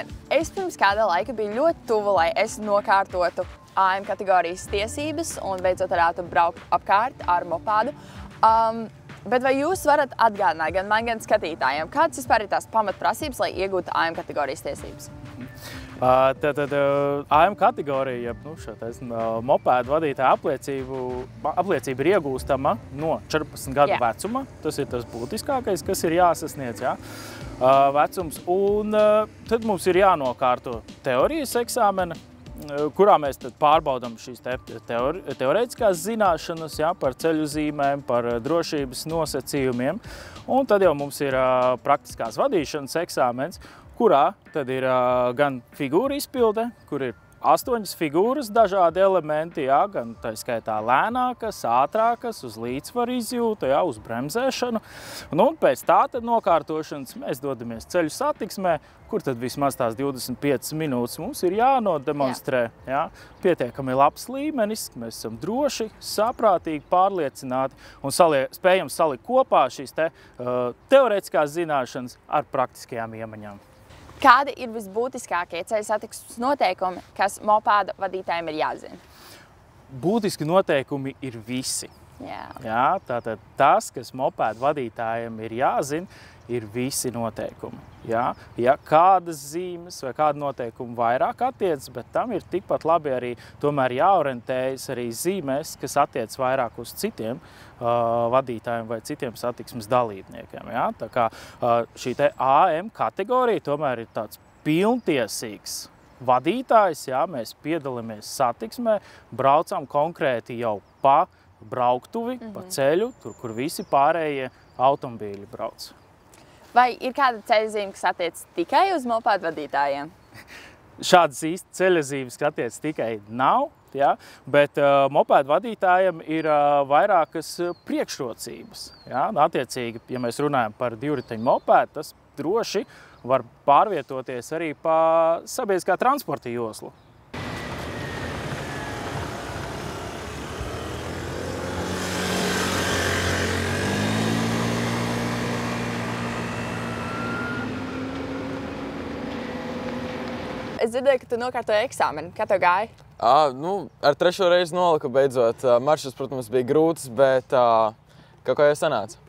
Ziniet, es pirms kāda laika biju ļoti tuvu, lai es nokārtotu AM kategorijas tiesības un beidzot varētu braukt apkārt ar mopādu. Bet vai jūs varat atgādināt gan man, gan skatītājiem, kādas vispār ir tās pamatprasības, lai iegūtu AM kategorijas tiesības? Tātad AM kategorija, mopēdu vadītāja apliecība ir iegūstama no 14 gadu vecuma. Tas ir tas būtiskākais, kas ir jāsasniedz, vecums. Un tad mums ir jānokārto teorijas eksāmena, kurā mēs tad pārbaudam šīs teorētiskās zināšanas par ceļu zīmēm, par drošības nosacījumiem. Un tad jau mums ir praktiskās vadīšanas eksāmens, kurā tad ir gan figūra izpilde, kur ir 8 figūras dažādi elementi, gan tā skaitā lēnākas, ātrākas, uz līdzsvaru izjūtu, uz bremzēšanu. Un pēc tā tad nokārtošanas mēs dodamies ceļu satiksmē, kur tad vismaz tās 25 minūtes mums ir jānodemonstrē. Pietiekami labs līmenis, mēs esam droši, saprātīgi, pārliecināti un spējam salikt kopā šīs teorētiskās zināšanas ar praktiskajām iemaņām. Kādi ir visbūtiskākie ceļu satiksmes noteikumi, kas mopāda vadītājiem ir jāzina? Būtiski noteikumi ir visi. Tātad tas, kas mopēdu vadītājiem ir jāzina, ir visi noteikumi. Ja kādas zīmes vai kāda noteikuma vairāk attiecas, bet tam ir tikpat labi arī tomēr jāorientējas arī zīmēs, kas attiec vairāk uz citiem vadītājiem vai citiem satiksmes dalībniekiem. Tā kā šī AM kategorija tomēr ir tāds pilntiesīgs vadītājs, mēs piedalāmies satiksmē, braucam konkrēti jau pa brauktuvi, pa ceļu, tur, kur visi pārējie automobīļi brauc. Vai ir kāda ceļazīme, kas attiec tikai uz mopādu vadītājiem? Šādas īsti ceļazīmes, kas attiec tikai nav, bet mopēdu vadītājiem ir vairākas priekšrocības. Attiecīgi, ja mēs runājam par divriteņu mopēdu, tas droši var pārvietoties arī pa sabiedriskā transporta joslu. Es dzirdēju, ka tu nokārtoji eksāmenu. Kā tev gāja? Ar 3. reizi noliku beidzot. Maršruts, protams, bija grūts, bet kaut kā jau sanāca.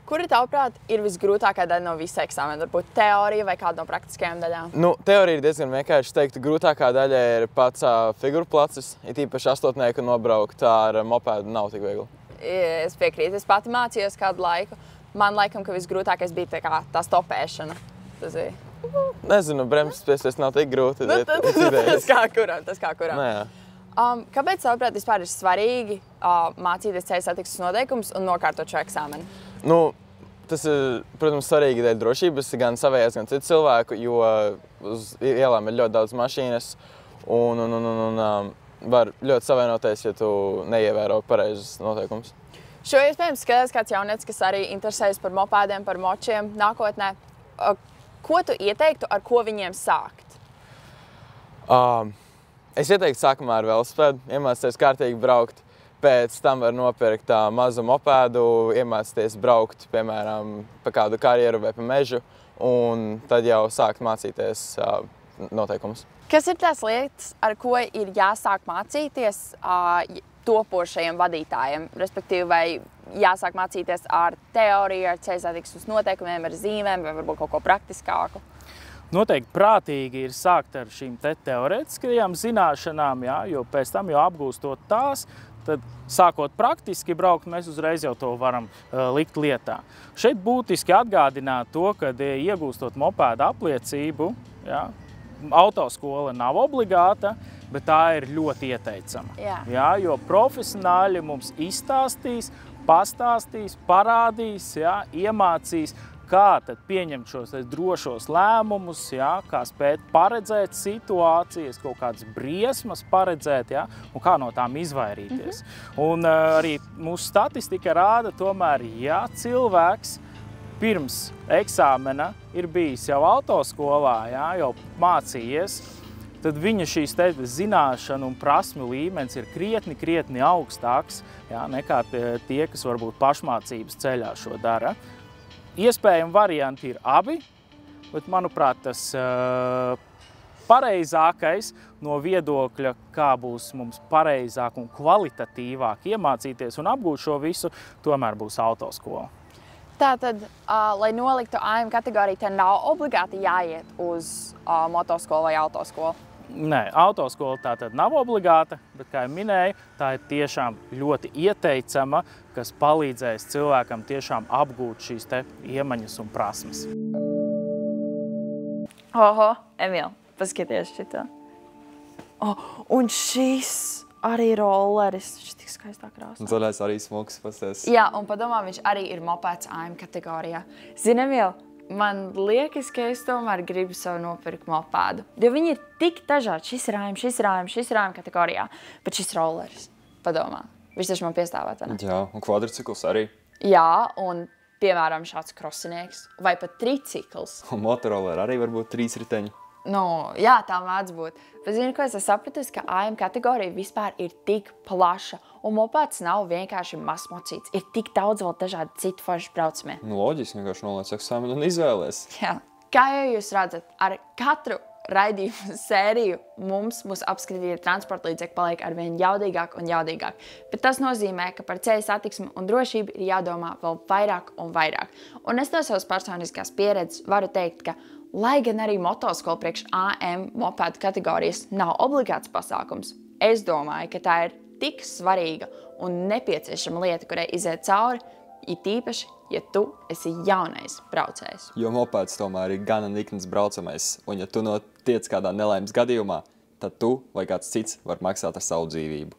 Kura, tavuprāt, ir visgrūtākā daļa no visa eksāmena? Varbūt teorija vai kāda no praktiskajām daļām? Teorija ir diezgan vienkārši. Teiktu, grūtākā daļa ir pats figūru placis. Ir īpaši astotnieku nobraukt ar mopēdu nav tik viegli. Es piekrītu. Es pati mācījos kādu laiku. Man laikam, ka visgrūtākais bija tā stopēšana. Tas bija. Nezinu, bremzes spiesties nav tik grūti. Tas kā kuram. Kāpēc, tavuprāt, vispār ir svarīgi mācīties ceļu satiksmes noteikumus un nokārtot šo eksāmenu? Tas ir, protams, svarīgi dēļ drošības, gan savējās, gan citu cilvēku, jo uz ielām ir ļoti daudz mašīnas un var ļoti savainoties, ja tu neievēro pareizes noteikumus. Šo iespējams skatās kāds jaunietis, kas arī interesējas par mopādiem, par močiem nākotnē. Ko tu ieteiktu, ar ko viņiem sākt? Es ieteiktu sākumā ar velosipēdu, iemācīties kārtīgi braukt. Pēc tam var nopirkt mazu mopēdu, iemācīties braukt, piemēram, pa kādu karjeru vai pa mežu, un tad jau sākt mācīties noteikumus. Kas ir tās lietas, ar ko ir jāsāk mācīties topošajiem vadītājiem? Respektīvi, vai jāsāk mācīties ar teoriju, ar ceļu satiksmes noteikumiem, ar zīmēm vai varbūt kaut ko praktiskāku? Noteikti prātīgi ir sākt ar šīm teorētiskajām zināšanām, jo pēc tam jau apgūstot tās, tad sākot praktiski braukt, mēs uzreiz jau to varam likt lietā. Šeit būtiski atgādināt to, ka iegūstot mopēda apliecību, autoskola nav obligāta, bet tā ir ļoti ieteicama. Jo profesionāļi mums izstāstīs, pastāstīs, parādīs, iemācīs, kā tad pieņemt šos drošos lēmumus, kā spēt paredzēt situācijas, kaut kādas briesmas paredzēt, un kā no tām izvairīties. Un arī mūsu statistika rāda tomēr, ja cilvēks pirms eksāmena ir bijis jau autoskolā, jau mācījies, tad viņa šīs zināšanu un prasmju līmenis ir krietni augstāks nekā tie, kas varbūt pašmācības ceļā šo dara. Iespējami varianti ir abi, bet, manuprāt, tas pareizākais no viedokļa, kā būs mums pareizāk un kvalitatīvāk iemācīties un apgūt šo visu, tomēr būs autoskola. Tātad, lai noliktu AM kategoriju, te nav obligāti jāiet uz motoskolu vai autoskolu? Nē, autoskola tātad nav obligāta, bet, kā jau minēju, tā ir tiešām ļoti ieteicama, kas palīdzēs cilvēkam tiešām apgūt šīs te iemaņas un prasmes. Oho, Emīl, paskaties šito. Un šis arī rolleris, viņš tik skaistā krāsā. Un zaļais arī smuks, pasties. Jā, un padomā, viņš arī ir mopēds AM kategorijā. Zini, Emīl, man liekas, ka es tomēr gribu sev nopirkt mopēdu. Jo viņi ir tik dažādi. Šis ir AM kategorijā, bet šis rolleris, padomā, viņš taču man piestāvēt, vai ne? Jā, un kvadricikls arī. Jā, un piemēram šāds krosinieks vai pat tricikls. Un motoroller arī varbūt 3 riteņi. Nu, jā, tā mēdz būt. Bet zini, ko es sapratusi, ka AM kategorija vispār ir tik plaša, un mopēds nav vienkārši mazmocīts. Ir tik daudz vēl dažādi citu forši braucamie. Nu, loģiski, vienkārši noliec eksāmenu un izvēlies. Jā. Kā jau jūs redzat, ar katru raidījumu sēriju mūsu apskatītie transporta līdzekļi paliek arvien jaudīgāk un jaudīgāk. Bet tas nozīmē, ka par ceļu satiksmi un drošību ir jādomā vēl vairāk un vairāk. Un es no savas personiskās pieredzes varu teikt, ka lai gan arī motoskola priekš AM mopēdu kategorijas nav obligāts pasākums, es domāju, ka tā ir tik svarīga un nepieciešama lieta, kurai iziet cauri, it īpaši, ja tu esi jaunais braucējs. Jo mopēds tomēr ir gana nikns braucamais, un ja tu notiec kādā nelaimes gadījumā, tad tu vai kāds cits var maksāt ar savu dzīvību.